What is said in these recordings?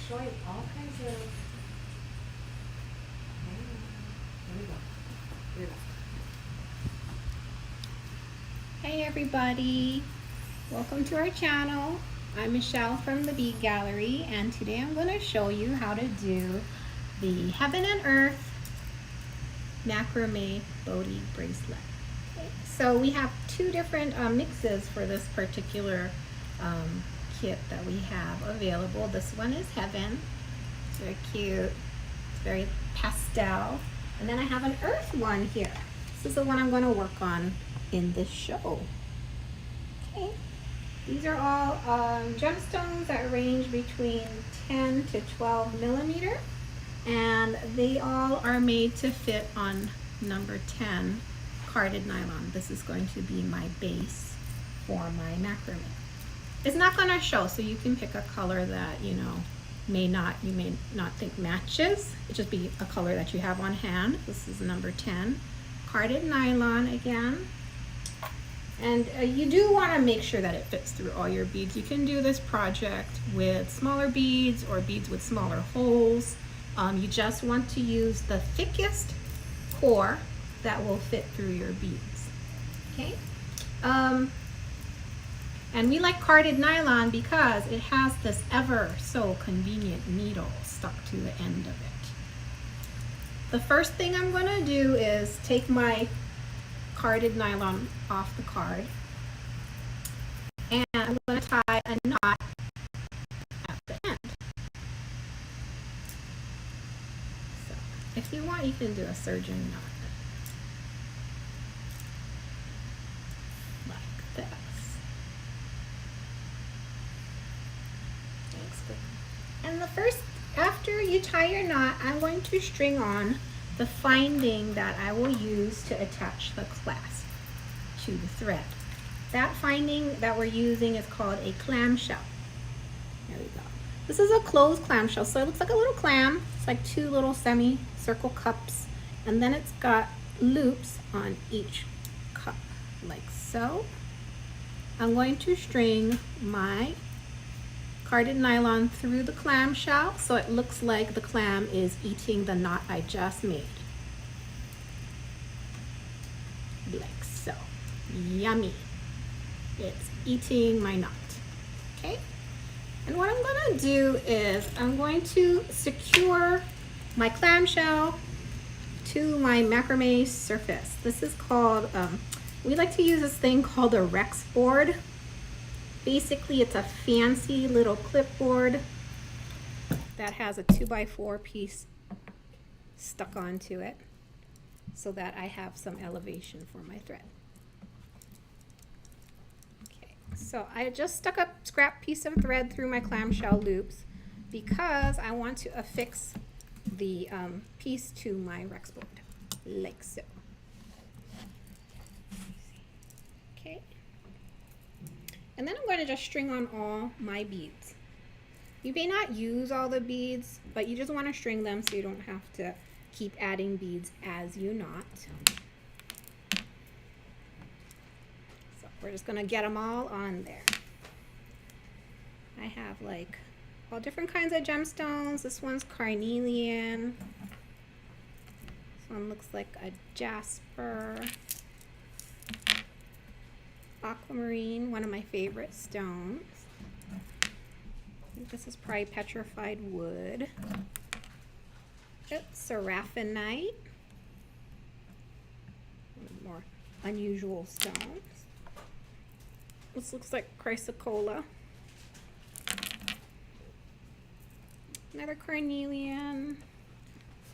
show you all kinds of. Here we go. Here we go. Hey everybody, welcome to our channel. I'm Michelle from the Bead Gallery, and today I'm going to show you how to do the Heaven and Earth Macrame Bodhi Bracelet. Okay. So we have two different mixes for this particular kit that we have available. This one is Heaven. It's very cute. It's very pastel. And then I have an Earth one here. This is the one I'm going to work on in this show. Okay. These are all gemstones that range between 10 to 12 millimeter, and they all are made to fit on number 10 carded nylon. This is going to be my base for my macrame. It's not going to show, so you can pick a color that you may not think matches. It just be a color that you have on hand. This is number 10 carded nylon again. And you do want to make sure that it fits through all your beads. You can do this project with smaller beads or beads with smaller holes. You just want to use the thickest core that will fit through your beads. Okay. And we like carded nylon because it has this ever so convenient needle stuck to the end of it. The first thing I'm going to do is take my carded nylon off the card, and I'm going to tie a knot at the end. So if you want, you can do a surgeon knot like this. And the first, after you tie your knot, I'm going to string on the finding that I will use to attach the clasp to the thread. That finding that we're using is called a clamshell. There we go. This is a closed clamshell, so it looks like a little clam. It's like two little semi-circle cups, and then it's got loops on each cup, like so. I'm going to string my carded nylon through the clamshell so it looks like the clam is eating the knot I just made. Like so. Yummy. It's eating my knot. Okay? And what I'm going to do is I'm going to secure my clamshell to my macrame surface. This is called, we like to use this thing called a Rex board. Basically, it's a fancy little clipboard that has a 2x4 piece stuck onto it so that I have some elevation for my thread. Okay, so I just stuck a scrap piece of thread through my clamshell loops because I want to affix the piece to my Rex board, like so. Okay. And then I'm going to just string on all my beads. You may not use all the beads, but you just want to string them so you don't have to keep adding beads as you knot. So we're just going to get them all on there. I have like all different kinds of gemstones. This one's carnelian. This one looks like a Jasper. Aquamarine, one of my favorite stones. I think this is probably petrified wood. It's seraphinite. More unusual stones. This looks like Chrysocolla. Another carnelian.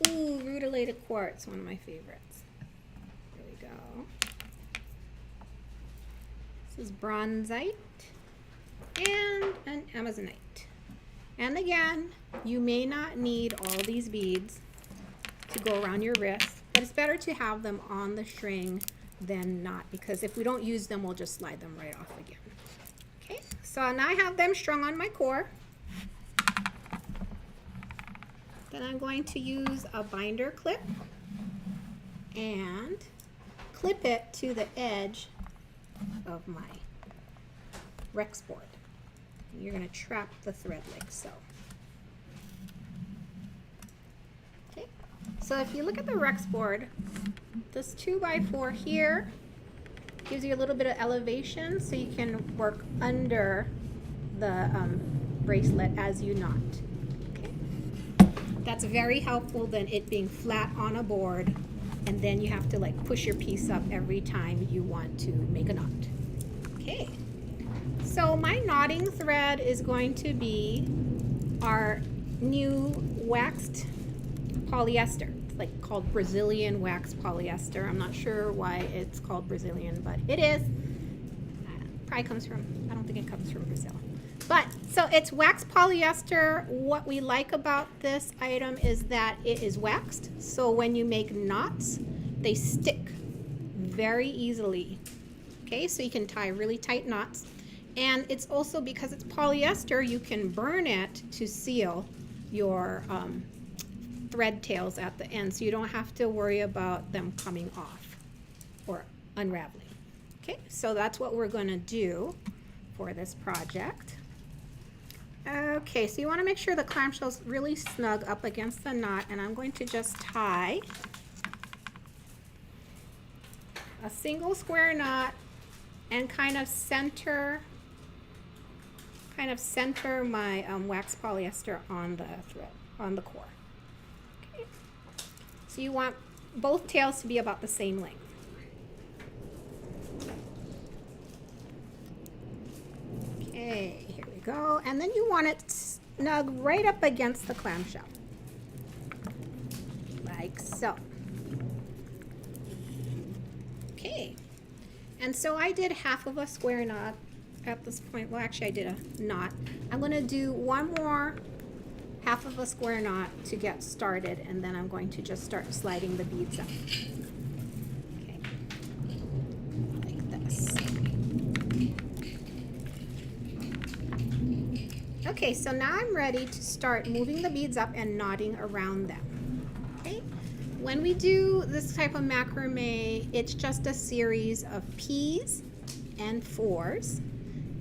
Ooh, rutilated quartz, one of my favorites. There we go. This is bronzite and an amazonite. And again, you may not need all these beads to go around your wrist, but it's better to have them on the string than not, because if we don't use them, we'll just slide them right off again. Okay, so now I have them strung on my core. Then I'm going to use a binder clip and clip it to the edge of my Rex board. You're going to trap the thread like so. So if you look at the Rex board, this 2x4 here gives you a little bit of elevation so you can work under the bracelet as you knot. Okay. That's very helpful than it being flat on a board and then you have to like push your piece up every time you want to make a knot. Okay. So my knotting thread is going to be our new waxed polyester. It's like called Brazilian wax polyester. I'm not sure why it's called Brazilian, but it is. Probably comes from, I don't think it comes from Brazil. But, so it's wax polyester. What we like about this item is that it is waxed. So when you make knots, they stick very easily. Okay, so you can tie really tight knots. And it's also, because it's polyester, you can burn it to seal your thread tails at the end. So you don't have to worry about them coming off or unraveling. Okay, so that's what we're going to do for this project. Okay, so you want to make sure the clamshell's really snug up against the knot, and I'm going to just tie a single square knot and kind of center my wax polyester on the thread, on the core. Okay. So you want both tails to be about the same length. Okay, here we go. And then you want it snug right up against the clamshell. Like so. Okay. And so I did half of a square knot at this point. Well, actually I did a knot. I'm going to do one more half of a square knot to get started, and then I'm going to just start sliding the beads up. Okay. Like this. Okay, so now I'm ready to start moving the beads up and knotting around them. Okay, when we do this type of macrame, it's just a series of P's and 4s.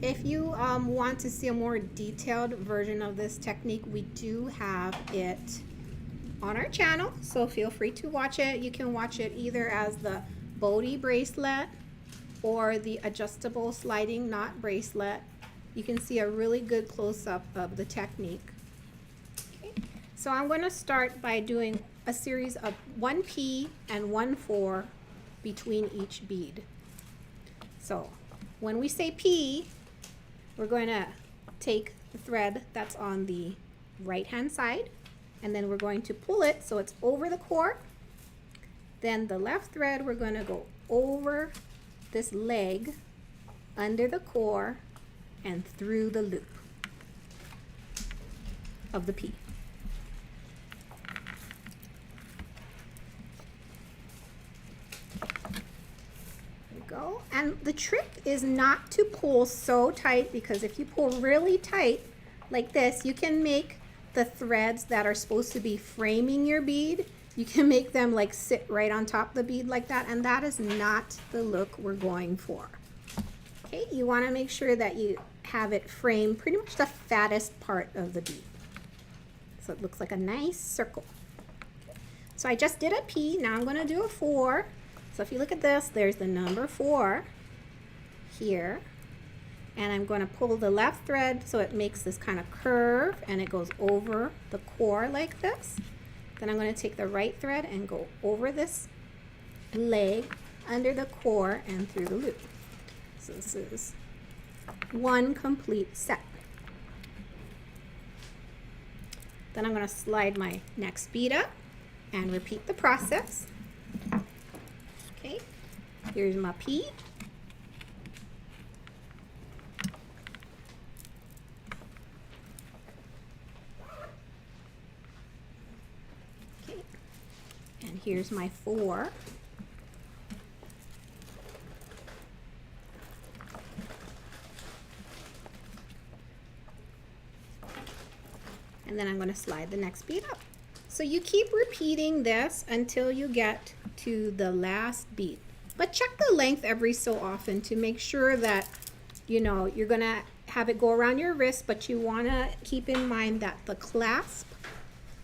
If you want to see a more detailed version of this technique, we do have it on our channel, so feel free to watch it. You can watch it either as the Bodhi bracelet or the adjustable sliding knot bracelet. You can see a really good close-up of the technique. Okay. So I'm going to start by doing a series of 1 P and 1 4 between each bead. So when we say P, we're going to take the thread that's on the right-hand side, and then we're going to pull it so it's over the core. Then the left thread, we're going to go over this leg, under the core, and through the loop of the P. There we go. And the trick is not to pull so tight, because if you pull really tight like this, you can make the threads that are supposed to be framing your bead, you can make them like sit right on top of the bead like that, and that is not the look we're going for. Okay, you want to make sure that you have it frame pretty much the fattest part of the bead, so it looks like a nice circle. Okay. So I just did a P, now I'm going to do a 4. So if you look at this, there's the number 4 here, and I'm going to pull the left thread so it makes this kind of curve and it goes over the core like this. Then I'm going to take the right thread and go over this leg, under the core, and through the loop. So this is one complete set. Then I'm going to slide my next bead up and repeat the process. Okay, here's my P. Okay, and here's my 4. And then I'm going to slide the next bead up. So you keep repeating this until you get to the last bead. But check the length every so often to make sure that, you know, you're going to have it go around your wrist, but you want to keep in mind that the clasp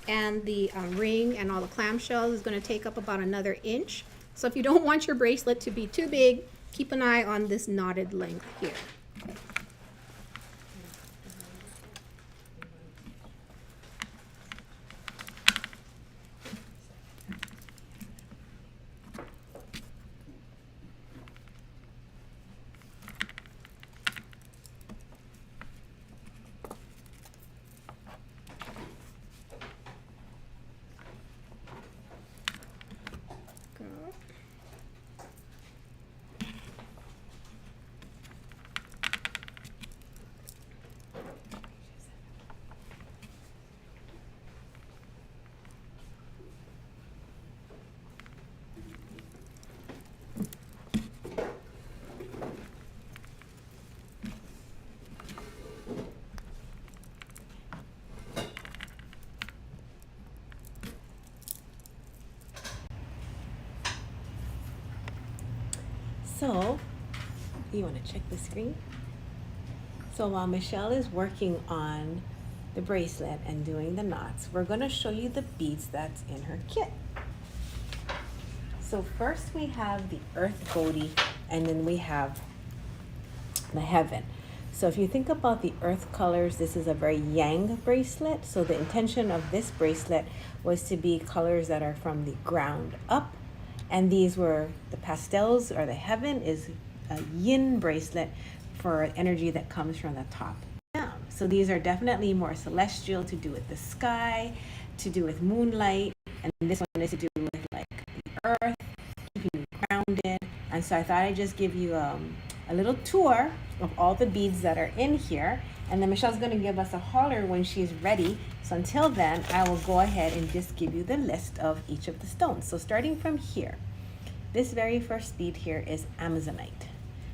and the ring and all the clamshells is going to take up about another inch. So if you don't want your bracelet to be too big, keep an eye on this knotted length here. So, you want to check the screen? So while Michelle is working on the bracelet and doing the knots, we're going to show you the beads that's in her kit. So first we have the Earth Bodhi, and then we have the Heaven. So if you think about the earth colors, this is a very yang bracelet. So the intention of this bracelet was to be colors that are from the ground up. And these were the pastels, or the Heaven is a yin bracelet for energy that comes from the top down. So these are definitely more celestial, to do with the sky, to do with moonlight. And this one is to do with like the earth, keeping you grounded. And so I thought I'd just give you a little tour of all the beads that are in here. And then Michelle's going to give us a holler when she's ready. So until then, I will go ahead and just give you the list of each of the stones. So starting from here, this very first bead here is Amazonite.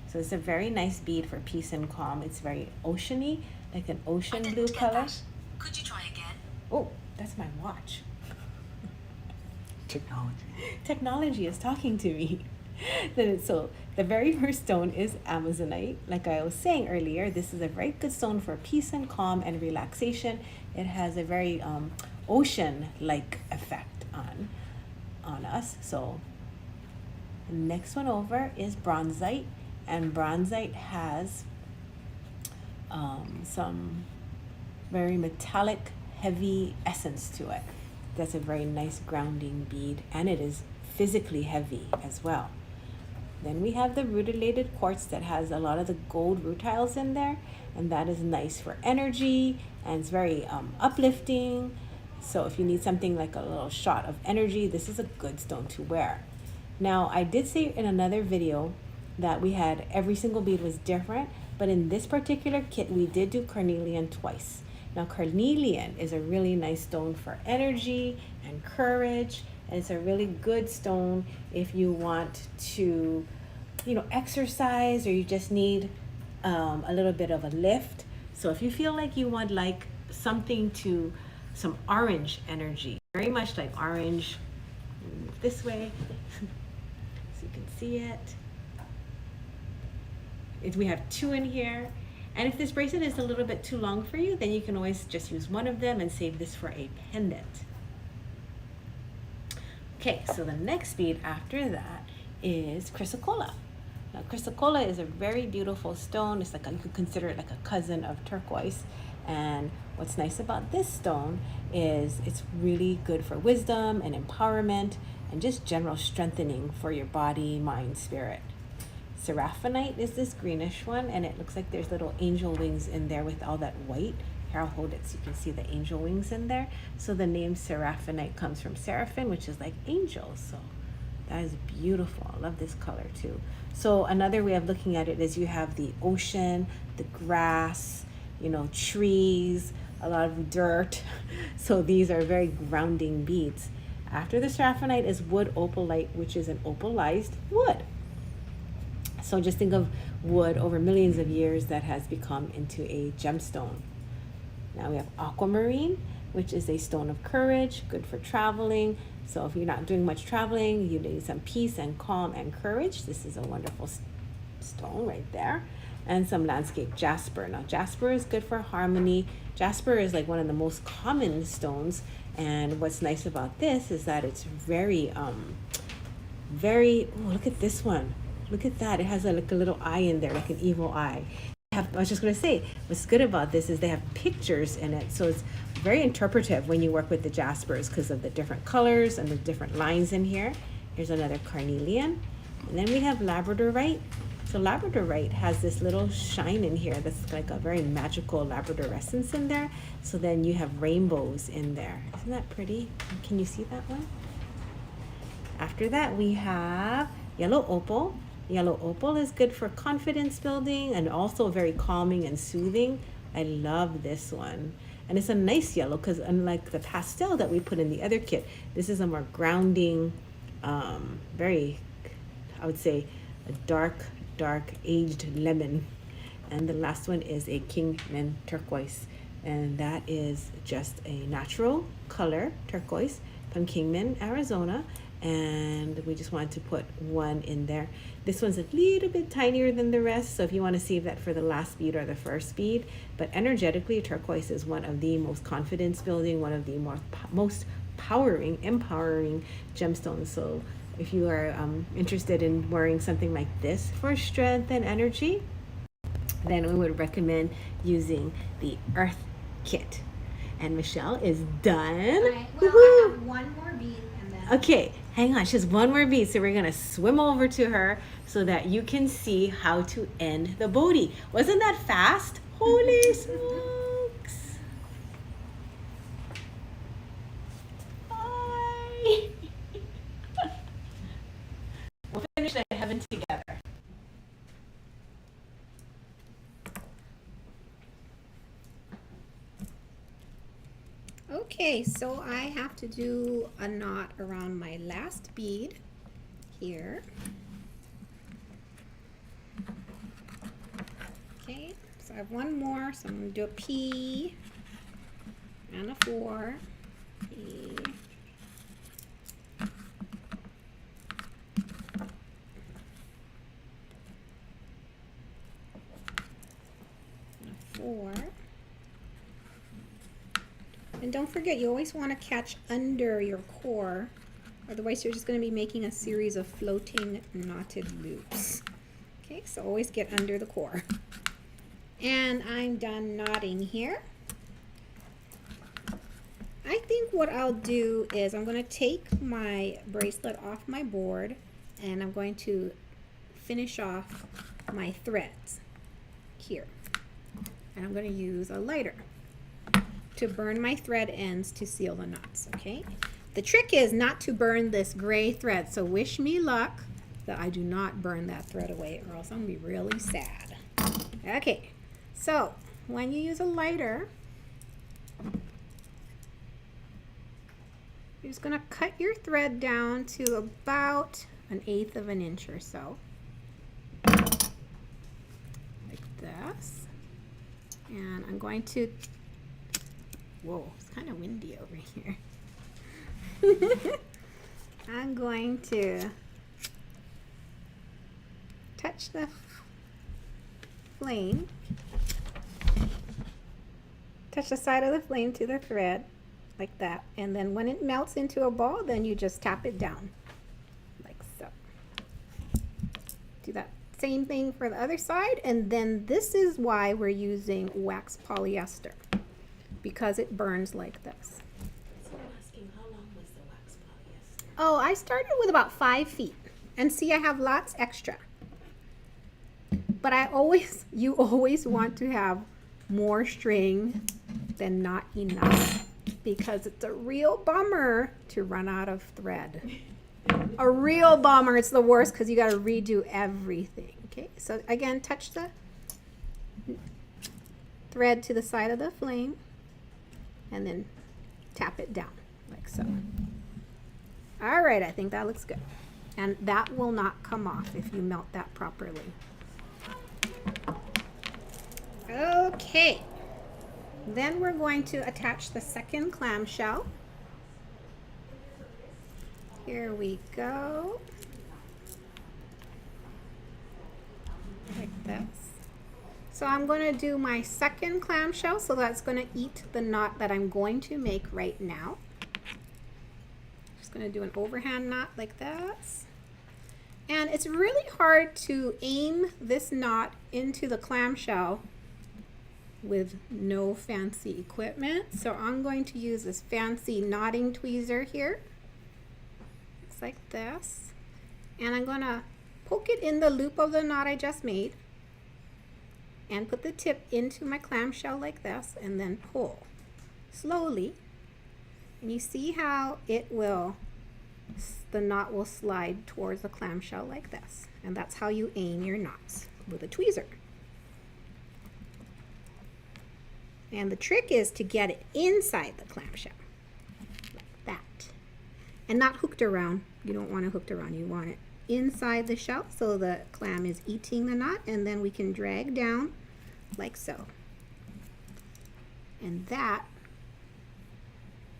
So it's a very nice bead for peace and calm. It's very oceany, like an ocean blue color. Could you try again? Oh, that's my watch. Technology. Technology is talking to me. So the very first stone is Amazonite. Like I was saying earlier, this is a very good stone for peace and calm and relaxation. It has a very ocean-like effect on us. So the next one over is Bronzite, and Bronzite has some very metallic, heavy essence to it. That's a very nice grounding bead, and it is physically heavy as well. Then we have the rutilated quartz that has a lot of the gold rutiles in there, and that is nice for energy, and it's very uplifting. So if you need something like a little shot of energy, this is a good stone to wear. Now, I did say in another video that we had every single bead was different, but in this particular kit, we did do carnelian twice. Now, carnelian is a really nice stone for energy and courage. And it's a really good stone if you want to, exercise, or you just need a little bit of a lift. So if you feel like you want like something to, some orange energy, very much like orange, move this way so you can see it. We have two in here. And if this bracelet is a little bit too long for you, then you can always just use one of them and save this for a pendant. Okay, so the next bead after that is Chrysocolla. Now, Chrysocolla is a very beautiful stone. It's like you could consider it like a cousin of turquoise. And what's nice about this stone is it's really good for wisdom and empowerment and just general strengthening for your body, mind, spirit. Seraphinite is this greenish one, and it looks like there's little angel wings in there with all that white. Here, I'll hold it so you can see the angel wings in there. So the name Seraphinite comes from seraphim, which is like angels. So that is beautiful. I love this color too. So another way of looking at it is you have the ocean, the grass, trees, a lot of dirt. So these are very grounding beads. After the Seraphinite is wood opalite, which is an opalized wood. So just think of wood over millions of years that has become into a gemstone. Now we have Aquamarine, which is a stone of courage, good for traveling. So if you're not doing much traveling, you need some peace and calm and courage. This is a wonderful stone right there. and some landscape jasper. Now jasper is good for harmony. Jasper is like one of the most common stones, and what's nice about this is that it's very oh, look at this one. Look at that. It has like a little eye in there, like an evil eye. I was just going to say, what's good about this is they have pictures in it. So it's very interpretive when you work with the jaspers because of the different colors and the different lines in here. Here's another carnelian. And then we have labradorite. So labradorite has this little shine in here that's like a very magical labradorescence in there. So then you have rainbows in there. Isn't that pretty? Can you see that one? After that, we have yellow opal. Yellow opal is good for confidence building and also very calming and soothing. I love this one. And it's a nice yellow because unlike the pastel that we put in the other kit, this is a more grounding, very, I would say, a dark aged lemon. And the last one is a Kingman Turquoise. And that is just a natural color, turquoise, from Kingman, Arizona. And we just wanted to put one in there. This one's a little bit tinier than the rest, so if you want to save that for the last bead or the first bead. But energetically, turquoise is one of the most confidence building, one of the most empowering gemstones. So if you are interested in wearing something like this for strength and energy, then we would recommend using the Earth Kit. And Michelle is done. Right. Well, I have one more bead and then... Okay, hang on. She has one more bead, so we're going to swim over to her so that you can see how to end the Bodhi. Wasn't that fast? Holy smokes. Bye. We'll finish the heaven together. Okay, so I have to do a knot around my last bead here. Okay, so I have one more, so I'm going to do a P and a 4. P. And a 4. And don't forget, you always want to catch under your core, otherwise you're just going to be making a series of floating knotted loops. Okay, so always get under the core. And I'm done knotting here. I think what I'll do is I'm going to take my bracelet off my board and I'm going to finish off my threads here. And I'm going to use a lighter to burn my thread ends to seal the knots, okay? The trick is not to burn this gray thread, so wish me luck that I do not burn that thread away or else I'm gonna be really sad. Okay, so when you use a lighter, you're just gonna cut your thread down to about 1/8 of an inch or so, like this. And I'm going to, whoa, it's kind of windy over here. I'm going to touch the flame, touch the side of the flame to the thread like that, and then when it melts into a ball, then you just tap it down like so. Do that same thing for the other side, and then this is why we're using wax polyester, because it burns like this. So I'm asking, how long was the wax polyester? Oh, I started with about 5 feet, and see, I have lots extra. But you always want to have more string than not enough, because it's a real bummer to run out of thread. A real bummer. It's the worst because you got to redo everything. Okay, so again, touch the thread to the side of the flame and then tap it down like so. All right, I think that looks good. And that will not come off if you melt that properly. Okay, then we're going to attach the second clamshell. Here we go, like this. So I'm going to do my second clamshell, so that's going to eat the knot that I'm going to make right now. Just going to do an overhand knot like this. And it's really hard to aim this knot into the clamshell with no fancy equipment. So I'm going to use this fancy knotting tweezer here. It's like this. And I'm going to poke it in the loop of the knot I just made and put the tip into my clamshell like this and then pull slowly. And you see how it will, the knot will slide towards the clamshell like this. And that's how you aim your knots with a tweezer. And the trick is to get it inside the clamshell, like that. And not hooked around. You don't want it hooked around. You want it inside the shell so the clam is eating the knot, and then we can drag down like so. And that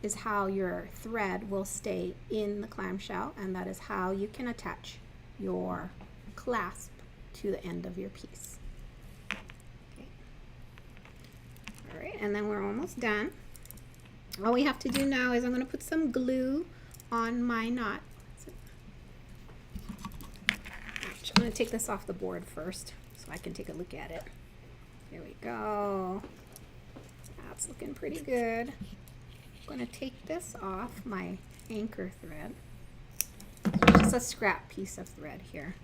is how your thread will stay in the clamshell, and that is how you can attach your clasp to the end of your piece. Okay. All right, and then we're almost done. All we have to do now is I'm going to put some glue on my knot. I'm going to take this off the board first so I can take a look at it. There we go. That's looking pretty good. I'm going to take this off my anchor thread. Just a scrap piece of thread here.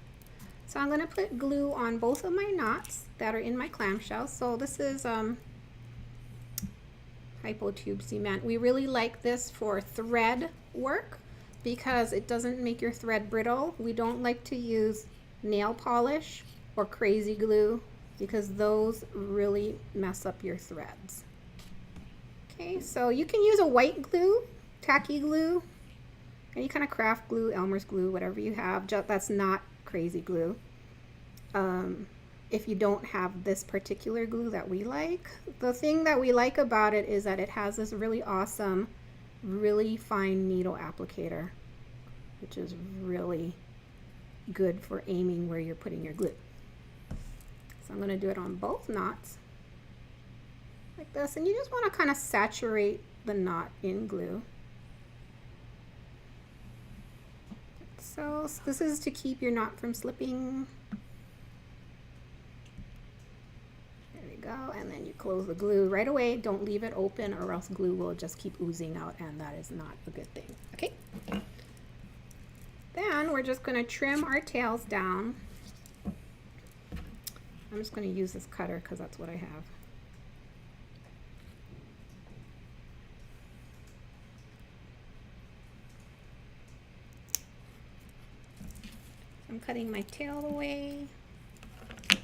So I'm going to put glue on both of my knots that are in my clamshell. So this is hypo-tube cement. We really like this for thread work because it doesn't make your thread brittle. We don't like to use nail polish or crazy glue because those really mess up your threads. Okay, so you can use a white glue, tacky glue, any kind of craft glue, Elmer's glue, whatever you have. That's not crazy glue. If you don't have this particular glue that we like, the thing that we like about it is that it has this really awesome, really fine needle applicator, which is really good for aiming where you're putting your glue. So I'm going to do it on both knots like this, and you just want to kind of saturate the knot in glue. So this is to keep your knot from slipping. There we go, and then you close the glue right away. Don't leave it open or else glue will just keep oozing out, and that is not a good thing. Okay. Then we're just going to trim our tails down. I'm just going to use this cutter because that's what I have. I'm cutting my tail away. I'm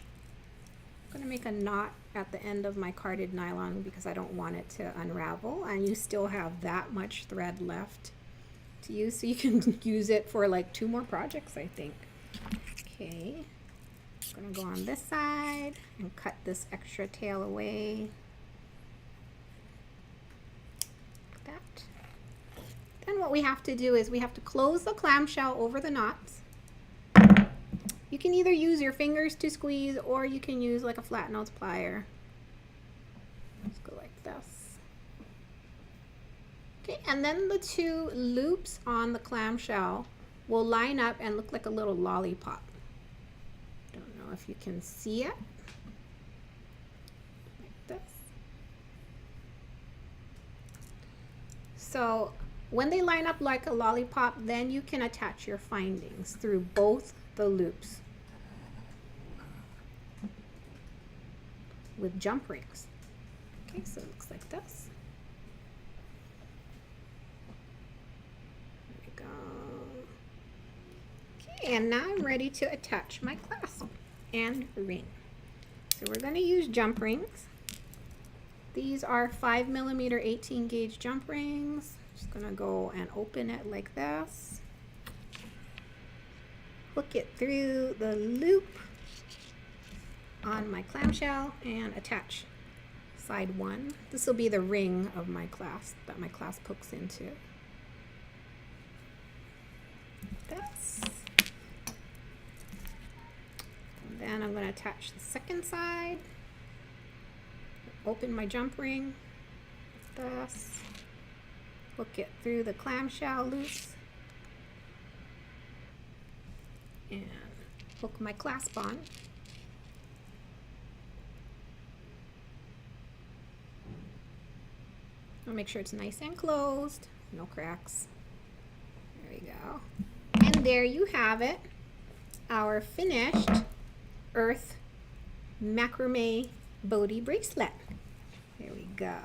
going to make a knot at the end of my carded nylon because I don't want it to unravel, and you still have that much thread left to use, so you can use it for like 2 more projects, I think. Okay, I'm gonna go on this side and cut this extra tail away. Like that. Then what we have to do is we have to close the clamshell over the knots. You can either use your fingers to squeeze or you can use like a flat nose plier. Let's go like this. Okay, and then the 2 loops on the clamshell will line up and look like a little lollipop. Don't know if you can see it. Like this. So when they line up like a lollipop, then you can attach your findings through both the loops with jump rings. Okay, so it looks like this. And now I'm ready to attach my clasp and ring. So we're going to use jump rings. These are 5mm 18 gauge jump rings. Just going to go and open it like this. Hook it through the loop on my clamshell and attach side 1. This will be the ring of my clasp that my clasp hooks into. This. Then I'm going to attach the second side. open my jump ring like this, hook it through the clamshell loose, and hook my clasp on. I'll make sure it's nice and closed, no cracks. There we go. And there you have it, our finished Earth Macrame Bodhi Bracelet. There we go.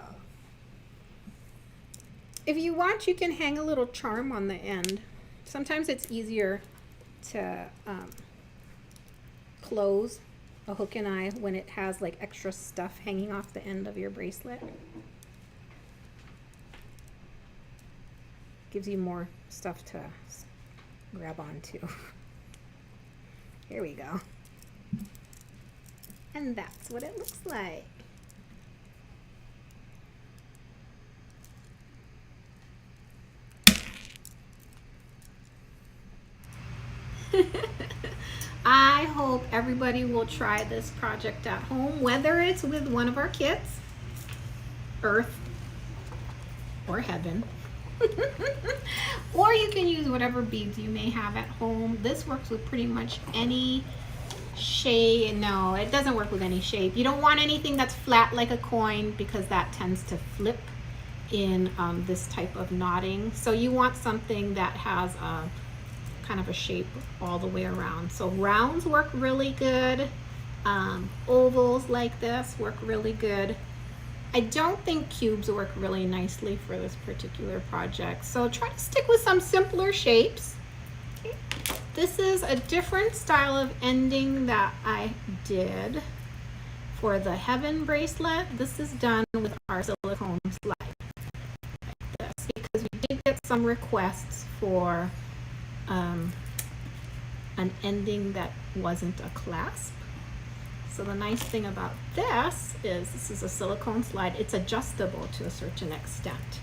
If you want, you can hang a little charm on the end. Sometimes it's easier to close a hook and eye when it has like extra stuff hanging off the end of your bracelet. Gives you more stuff to grab onto. Here we go. And that's what it looks like. I hope everybody will try this project at home, whether it's with one of our kits, Earth or Heaven. Or you can use whatever beads you may have at home. This works with pretty much any shape. No, it doesn't work with any shape. You don't want anything that's flat like a coin because that tends to flip in this type of knotting. So you want something that has a kind of a shape all the way around. So rounds work really good. Ovals like this work really good. I don't think cubes work really nicely for this particular project. So try to stick with some simpler shapes. Okay. This is a different style of ending that I did for the Heaven bracelet. This is done with our silicone slide like this because we did get some requests for an ending that wasn't a clasp. So the nice thing about this is a silicone slide. It's adjustable to a certain extent.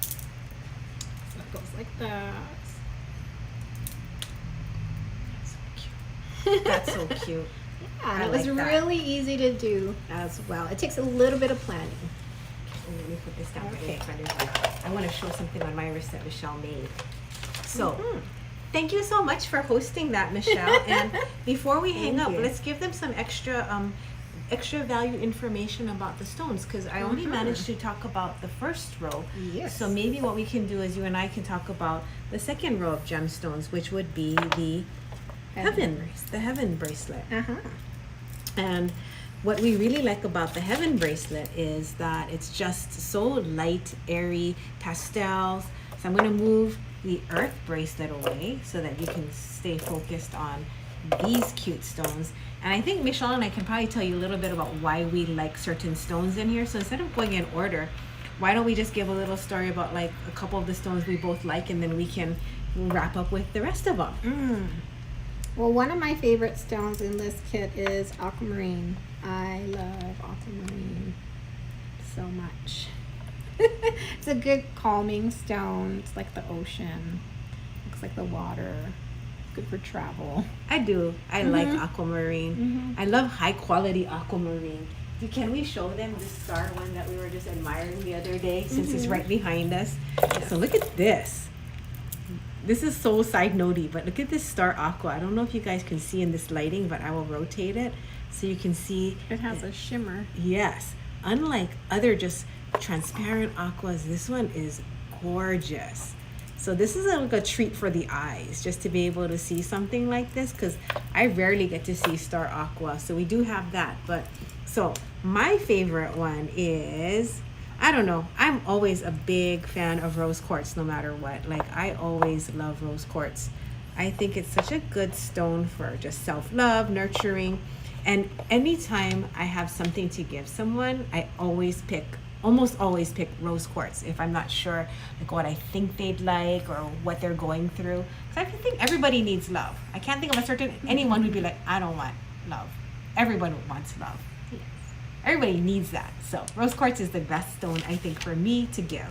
So it goes like that. That's so cute. That's so cute. Yeah, it was really easy to do as well. It takes a little bit of planning. Okay, let me put this down right in front of you. I want to show something on my wrist that Michelle made. So, thank you so much for hosting that, Michelle. And before we hang up, let's give them some extra value information about the stones, because I only managed to talk about the first row. Yes. So maybe what we can do is you and I can talk about the second row of gemstones, which would be the Heaven bracelet. And what we really like about the Heaven bracelet is that it's just so light, airy, pastels. So I'm going to move the Earth bracelet away so that you can stay focused on these cute stones. And I think Michelle and I can probably tell you a little bit about why we like certain stones in here. So instead of going in order, why don't we just give a little story about like a couple of the stones we both like, and then we can wrap up with the rest of them. Well, one of my favorite stones in this kit is Aquamarine. I love Aquamarine so much. It's a good calming stone. It's like the ocean. Looks like the water. Good for travel. I do. I like Aquamarine. I love high quality Aquamarine. Can we show them the star one that we were just admiring the other day, since it's right behind us? So look at this. This is so side notey, but look at this star aqua. I don't know if you guys can see in this lighting, but I will rotate it so you can see. It has a shimmer. Yes. Unlike other just transparent aquas, this one is gorgeous. So this is like a treat for the eyes, just to be able to see something like this, because I rarely get to see star aqua. So we do have that. But so my favorite one is, I don't know, I'm always a big fan of rose quartz no matter what. Like, I always love rose quartz. I think it's such a good stone for just self-love, nurturing. And anytime I have something to give someone, I almost always pick rose quartz if I'm not sure like what I think they'd like or what they're going through. Because I think everybody needs love. I can't think of a certain anyone who'd be like, I don't want love. Everyone wants love. Yes. Everybody needs that. So rose quartz is the best stone, I think, for me to give.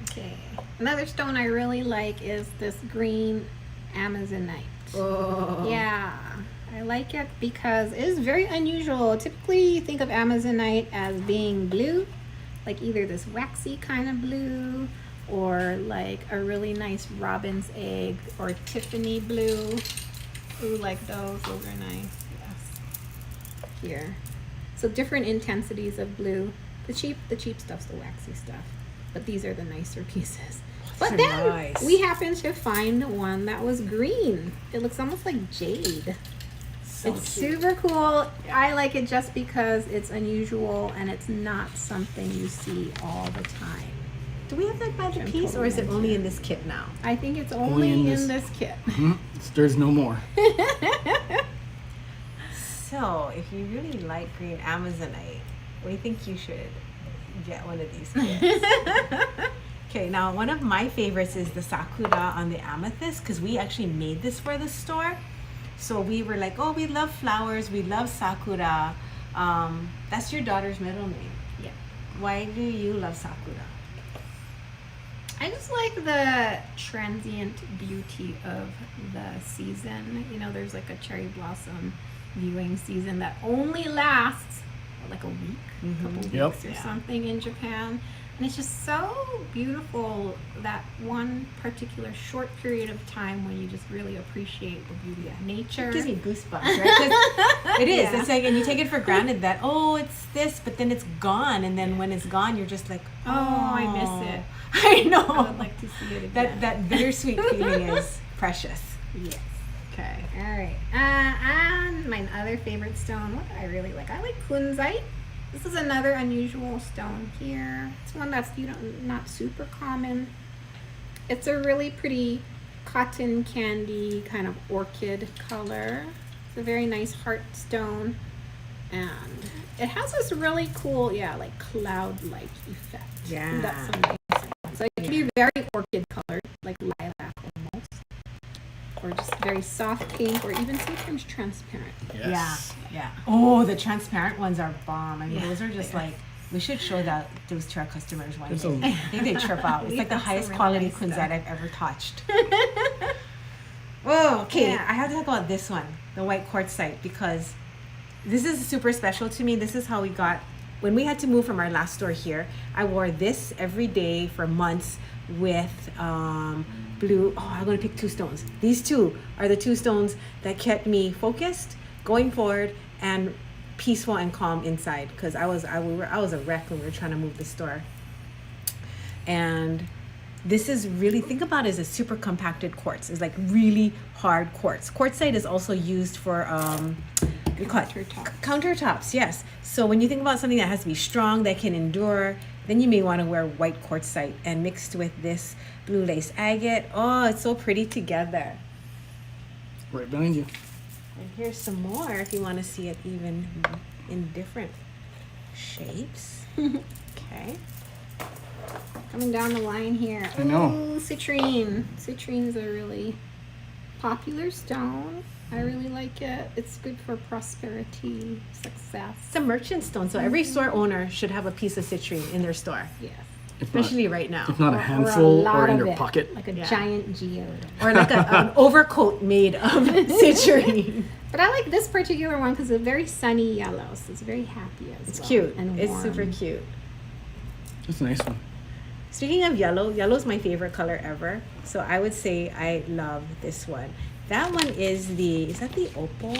Okay. Another stone I really like is this green Amazonite. Oh. Yeah. I like it because it is very unusual. Typically, you think of Amazonite as being blue, like either this waxy kind of blue or like a really nice robin's egg or Tiffany blue. Ooh, like those are nice. Yes. Here. So different intensities of blue. The cheap stuff's the waxy stuff, but these are the nicer pieces. But then nice. we happened to find one that was green. It looks almost like jade. So it's cute. super cool. I like it just because it's unusual and it's not something you see all the time. Do we have that by the I'm piece, or is it totally only into. in this kit now? I think it's only in this kit. There's no more. So, if you really like green Amazonite, we think you should get one of these kits. Okay, now one of my favorites is the Sakura on the amethyst, because we actually made this for the store. So we were like, oh, we love flowers, we love Sakura. That's your daughter's middle name. Yeah. Why do you love Sakura? I just like the transient beauty of the season. You know, there's like a cherry blossom viewing season that only lasts like a week, a couple weeks or something in Japan. And it's just so beautiful, that one particular short period of time when you just really appreciate the beauty of nature. It gives me goosebumps, right? 'Cause it is. Yeah. It's like, and you take it for granted that, oh, it's this, but then it's gone. And then when it's gone, you're just like, oh, I miss it. I know. I would like to see it again. That bittersweet feeling is precious. Yes. Okay. All right. And my other favorite stone, what do I really like? I like kunzite. This is another unusual stone here. It's one that's not super common. It's a really pretty cotton candy kind of orchid color. It's a very nice heart stone, and it has this really cool, like cloud-like effect. Yeah. That's so nice. So it can be very orchid colored, like lilac almost, or just very soft pink, or even sometimes transparent. Yes. Yeah. Oh, the transparent ones are bomb. I mean, Yeah, those are just they are. like, we should show those to our customers one It's day. a- I think they trip out. It's We like the have some highest really quality nice kunzite stuff. I've ever touched. Oh, okay. Yeah. I have to talk about this one, the white quartzite, because this is super special to me. This is how we got, when we had to move from our last store here, I wore this every day for months with blue. Oh, I'm going to pick two stones. These two are the two stones that kept me focused, going forward, and peaceful and calm inside, because I was a wreck when we were trying to move the store. And this is really, think about it as a super compacted quartz. It's like really hard quartz. Quartzite is also used for what do you call it? Countertops, yes. So when you think about something that has to be strong, that can endure, then you may want to wear white quartzite, and mixed with this blue lace agate. Oh, it's so pretty together. Right behind you. And here's some more if you want to see it even in different shapes. Okay. Coming down the line here. I know. Ooh, citrine. Citrine's a really popular stone. I really like it. It's good for prosperity, success. It's a merchant stone, so every store owner should have a piece of citrine in their store, Yes. especially right now. If not a a handful lot or in of your it. pocket. Like a Yeah. giant geode. Or like an overcoat made of citrine. But I like this particular one because it's very sunny yellow, so it's very happy as It's well. cute. And It's warm. super cute. That's a nice one. Speaking of yellow, yellow is my favorite color ever. So I would say I love this one. That one is that the Opal?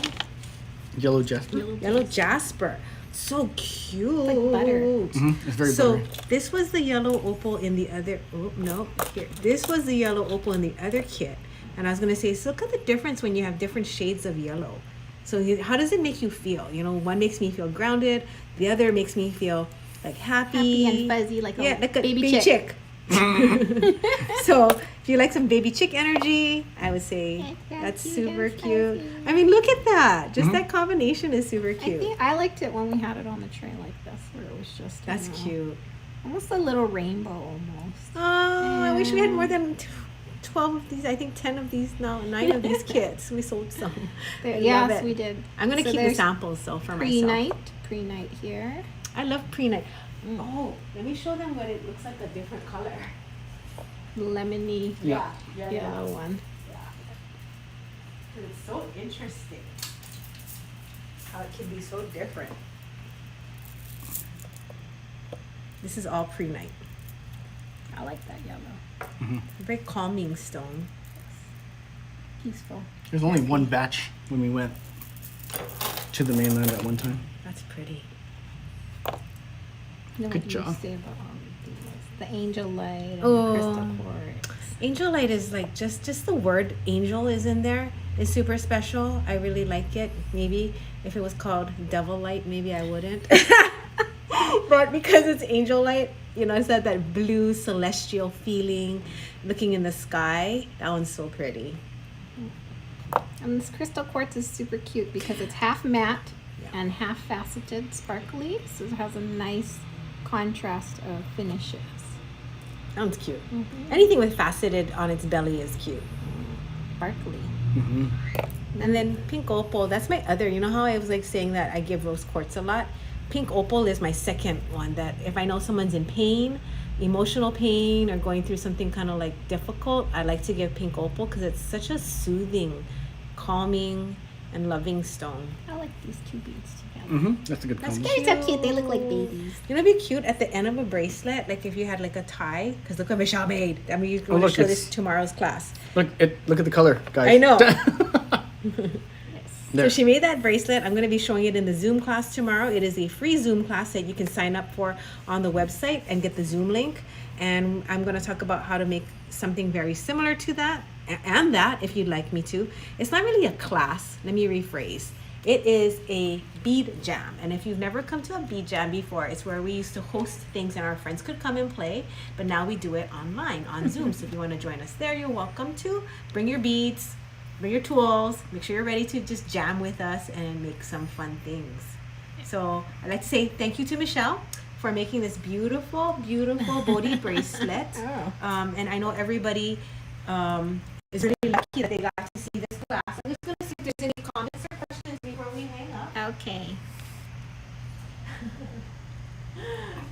Yellow jasper. Yellow Jasper. So cute. like butter. It's very So buttery. this was the yellow opal in the other. Oh no! Here, this was the yellow opal in the other kit, and I was gonna say, so look at the difference when you have different shades of yellow. So how does it make you feel? You know, one makes me feel grounded, the other makes me feel like happy Happy and fuzzy, like a like a baby chick. So if you like some baby chick energy, I would say It's so that's cute super and cute. fuzzy. I mean, look at that! Just that combination is super I cute. think I liked it when we had it on the tray like this, where it was just That's know, cute. almost a little rainbow almost. Oh, I wish we had more than 12 of these. I think 10 of these now, 9 of these kits. We sold some. I love Yes, it. we did. I'm going to So keep the there's samples though for myself. Pre-night here. I love pre-night. Oh, let me show them what it looks like, a different color. Lemony Yeah. yellow one. It's so interesting. how it can be so different. This is all pre-night. I like that yellow. Mm-hmm. Very calming stone. Peaceful. There's only one batch when we went to the mainland at one time. That's pretty. You know Good what you job. say about all of these? The angel light and Oh. the crystal quartz. Angel light is like just the word angel is in there. It's super special. I really like it. Maybe if it was called devil light, maybe I wouldn't. But because it's angel light, you know, it's that blue celestial feeling, looking in the sky. That one's so pretty. And this crystal quartz is super cute because it's half matte Yeah. and half faceted sparkly. So it has a nice contrast of finishes. Sounds cute. Anything with faceted on its belly is cute. Sparkly. Mm-hmm. And then pink opal, that's my other, you know how I was like saying that I give rose quartz a lot? Pink opal is my second one, that if I know someone's in pain, emotional pain, or going through something kind of like difficult, I like to give pink opal because it's such a soothing, calming, and loving stone. I like these two beads together. Mm-hmm. That's a good That's combo. They're so cute. They look like babies. You know, it'd be cute at the end of a bracelet, like if you had like a tie, because look what Michelle made. I mean, you're going look, to show it's- this tomorrow's class. Look at the color, guys. I know. Yes. There. So she made that bracelet. I'm going to be showing it in the Zoom class tomorrow. It is a free Zoom class that you can sign up for on the website and get the Zoom link. And I'm going to talk about how to make something very similar to that and that, if you'd like me to. It's not really a class. Let me rephrase. It is a bead jam. And if you've never come to a bead jam before, it's where we used to host things and our friends could come and play. But now we do it online on Zoom. So if you want to join us there, you're welcome to. Bring your beads. Bring your tools. Make sure you're ready to just jam with us and make some fun things. So I'd like to say thank you to Michelle for making this beautiful, beautiful Bodhi bracelet. Oh. And I know everybody is really lucky that they got to see this class. I'm just going to see if there's any comments or questions before we hang up. Okay.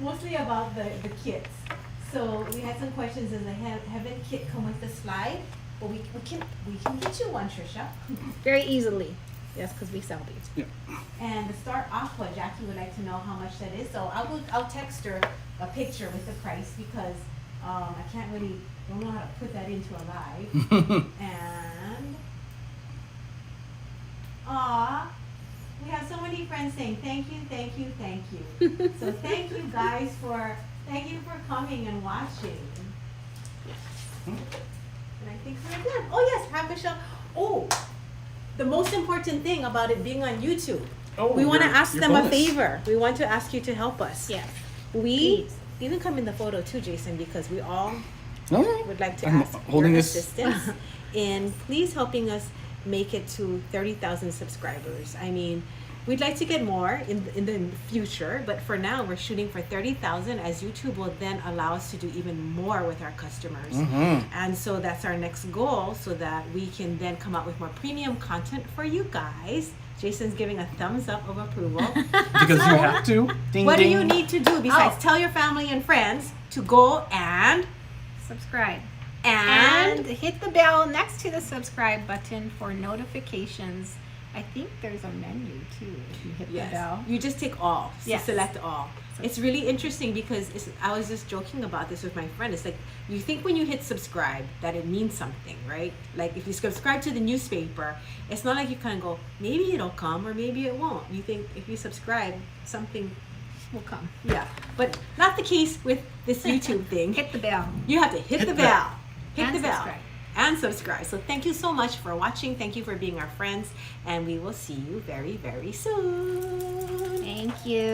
Mostly about the kits. So we had some questions. Does the Heaven kit come with the slide? Well, we can get you one, Trisha. Very easily. Yes, because we sell these. Yeah. And the Star Aqua, Jackie would like to know how much that is. So I'll text her a picture with the price because I don't know how to put that into a live. And we have so many friends saying thank you, thank you, thank you. So thank you guys for coming and watching. And I think we're good. Oh yes, have Michelle. Oh, the most important thing about it being on YouTube. Oh, We want to ask your them a bonus. favor. We want to ask you to help us. Yes. We Please. you can come in the photo too, Jason, because we all No, no. would like to I'm ask holding your this. assistance in please helping us make it to 30,000 subscribers. I mean, we'd like to get more in the future, but for now we're shooting for 30,000 as YouTube will then allow us to do even more with our customers. Mhm. And so that's our next goal so that we can then come out with more premium content for you guys. Jason's giving a thumbs up of approval. Because you have to. Ding, What do ding. you need to do besides Oh. tell your family and friends to go and Subscribe. and And hit the bell next to the subscribe button for notifications. I think there's a menu too if you hit the yes, bell. you just take all. So Yes. select all. It's really interesting because I was just joking about this with my friend. It's like you think when you hit subscribe that it means something, right? Like if you subscribe to the newspaper, it's not like you kind of go, maybe it'll come or maybe it won't. You think if you subscribe, something, Will come. yeah. But not the case with this YouTube thing. Hit the bell. You have to hit the bell. Hit And the bell. subscribe. And subscribe. So thank you so much for watching. Thank you for being our friends. And we will see you very, very soon. Thank you.